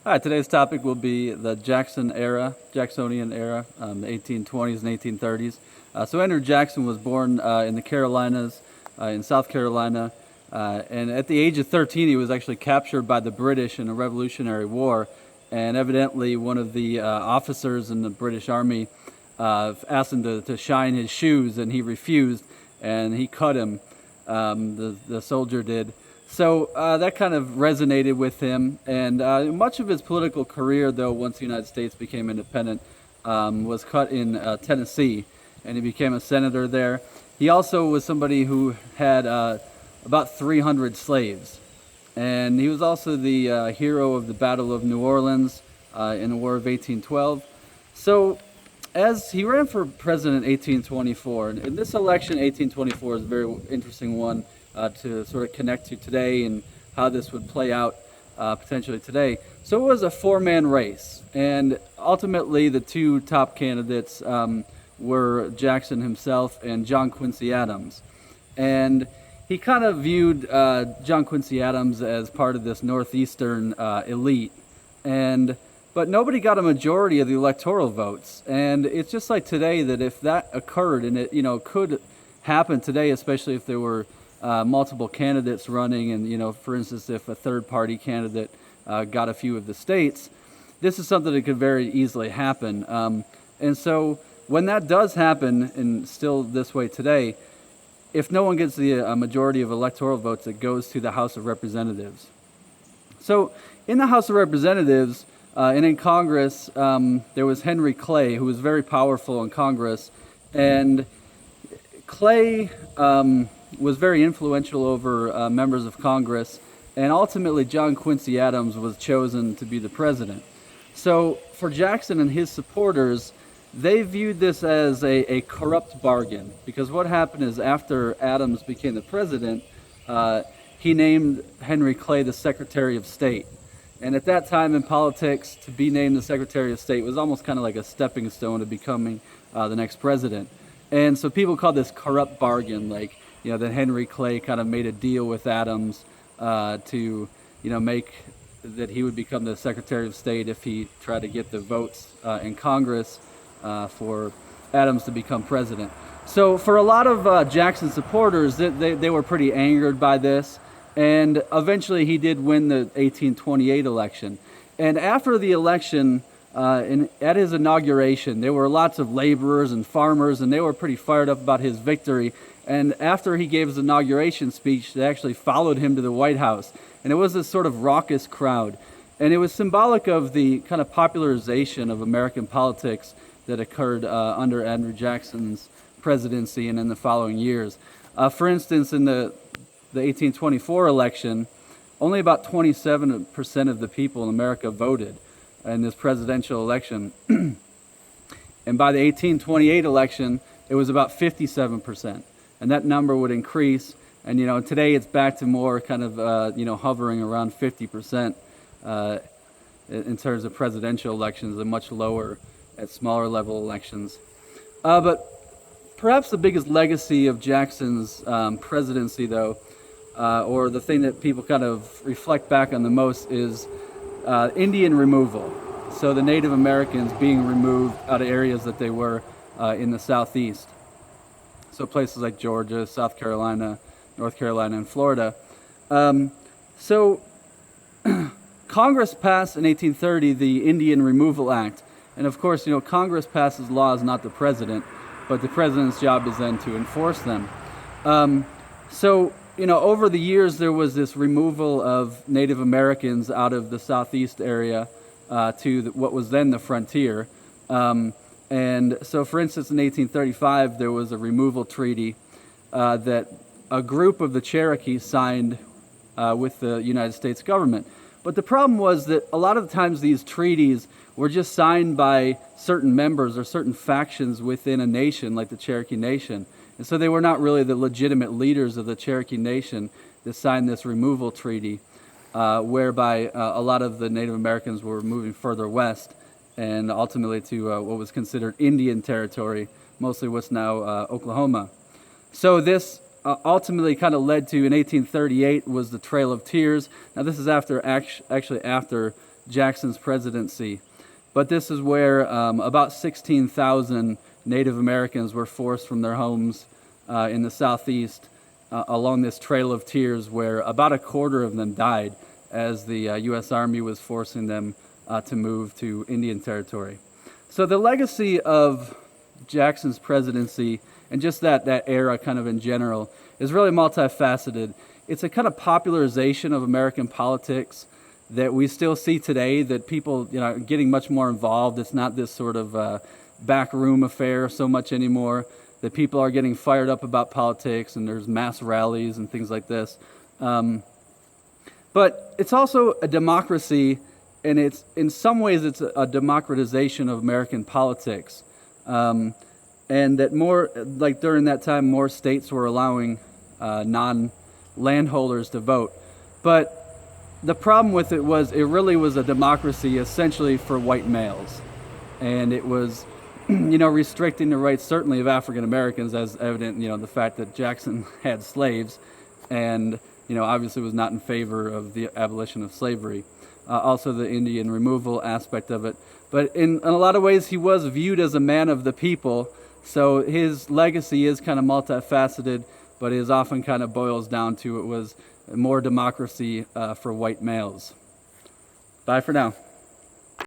All right, today's topic will be the Jacksonian era, the 1820s and 1830s. So Andrew Jackson was born in the Carolinas, in South Carolina, and at the age of 13, he was actually captured by the British in a Revolutionary War, and evidently one of the officers in the British Army asked him to shine his shoes, and he refused, and he cut him. The soldier did. So that kind of resonated with him, and much of his political career, though, once the United States became independent, was cut in Tennessee, and he became a senator there. He also was somebody who had about 300 slaves, and he was also the hero of the Battle of New Orleans in the War of 1812. So as he ran for president in 1824, and this election, 1824, is a very interesting one to sort of connect to today and how this would play out potentially today. So it was a four-man race, and ultimately the two top candidates were Jackson himself and John Quincy Adams. And he kind of viewed John Quincy Adams as part of this northeastern elite, but nobody got a majority of the electoral votes. And it's just like today that if that occurred, and it could happen today, especially if there were multiple candidates running, and for instance, if a third-party candidate got a few of the states, this is something that could very easily happen. And so when that does happen, and still this way today, if no one gets the majority of electoral votes, it goes to the House of Representatives. So in the House of Representatives and in Congress, there was Henry Clay, who was very powerful in Congress, and Clay was very influential over members of Congress, and ultimately John Quincy Adams was chosen to be the president. So for Jackson and his supporters, they viewed this as a corrupt bargain, because what happened is after Adams became the president, he named Henry Clay the Secretary of State. And at that time in politics, to be named the Secretary of State was almost kind of like a stepping stone to becoming the next president. And so people called this corrupt bargain, like, that Henry Clay kind of made a deal with Adams to, make that he would become the Secretary of State if he tried to get the votes in Congress for Adams to become president. So for a lot of Jackson supporters, they were pretty angered by this, and eventually he did win the 1828 election. And after the election, at his inauguration, there were lots of laborers and farmers, and they were pretty fired up about his victory. And after he gave his inauguration speech, they actually followed him to the White House. And it was this sort of raucous crowd. And it was symbolic of the kind of popularization of American politics that occurred under Andrew Jackson's presidency and in the following years. For instance, in the 1824 election, only about 27% of the people in America voted in this presidential election. And by the 1828 election, it was about 57%. And that number would increase. And, today it's back to more kind of, hovering around 50% in terms of presidential elections, and much lower at smaller level elections. But perhaps the biggest legacy of Jackson's presidency, though, or the thing that people kind of reflect back on the most, is Indian removal. So the Native Americans being removed out of areas that they were in the Southeast. So places like Georgia, South Carolina, North Carolina, and Florida. So Congress passed in 1830 the Indian Removal Act. And of course, Congress passes laws, not the president, but the president's job is then to enforce them. So over the years, there was this removal of Native Americans out of the Southeast area to what was then the frontier. And so, for instance, in 1835, there was a removal treaty that a group of the Cherokee signed with the United States government. But the problem was that a lot of the times these treaties were just signed by certain members or certain factions within a nation, like the Cherokee Nation. And so they were not really the legitimate leaders of the Cherokee Nation that signed this removal treaty, whereby a lot of the Native Americans were moving further west and ultimately to what was considered Indian territory, mostly what's now Oklahoma. So this ultimately kind of led to, in 1838, was the Trail of Tears. Now this is after Jackson's presidency. But this is where about 16,000 Native Americans were forced from their homes in the southeast along this Trail of Tears, where about a quarter of them died as the U.S. Army was forcing them to move to Indian Territory. So the legacy of Jackson's presidency and just that era kind of in general is really multifaceted. It's a kind of popularization of American politics that we still see today, that people are getting much more involved. It's not this sort of backroom affair so much anymore, that people are getting fired up about politics and there's mass rallies and things like this. But it's also a democracy, and it's in some ways it's a democratization of American politics. And that more, like during that time, more states were allowing non-landholders to vote. But the problem with it was it really was a democracy essentially for white males. And it was, restricting the rights certainly of African Americans, as evident, the fact that Jackson had slaves and, obviously was not in favor of the abolition of slavery. Also the Indian removal aspect of it. But in a lot of ways, he was viewed as a man of the people. So his legacy is kind of multifaceted, but it often kind of boils down to it was more democracy for white males. Bye for now.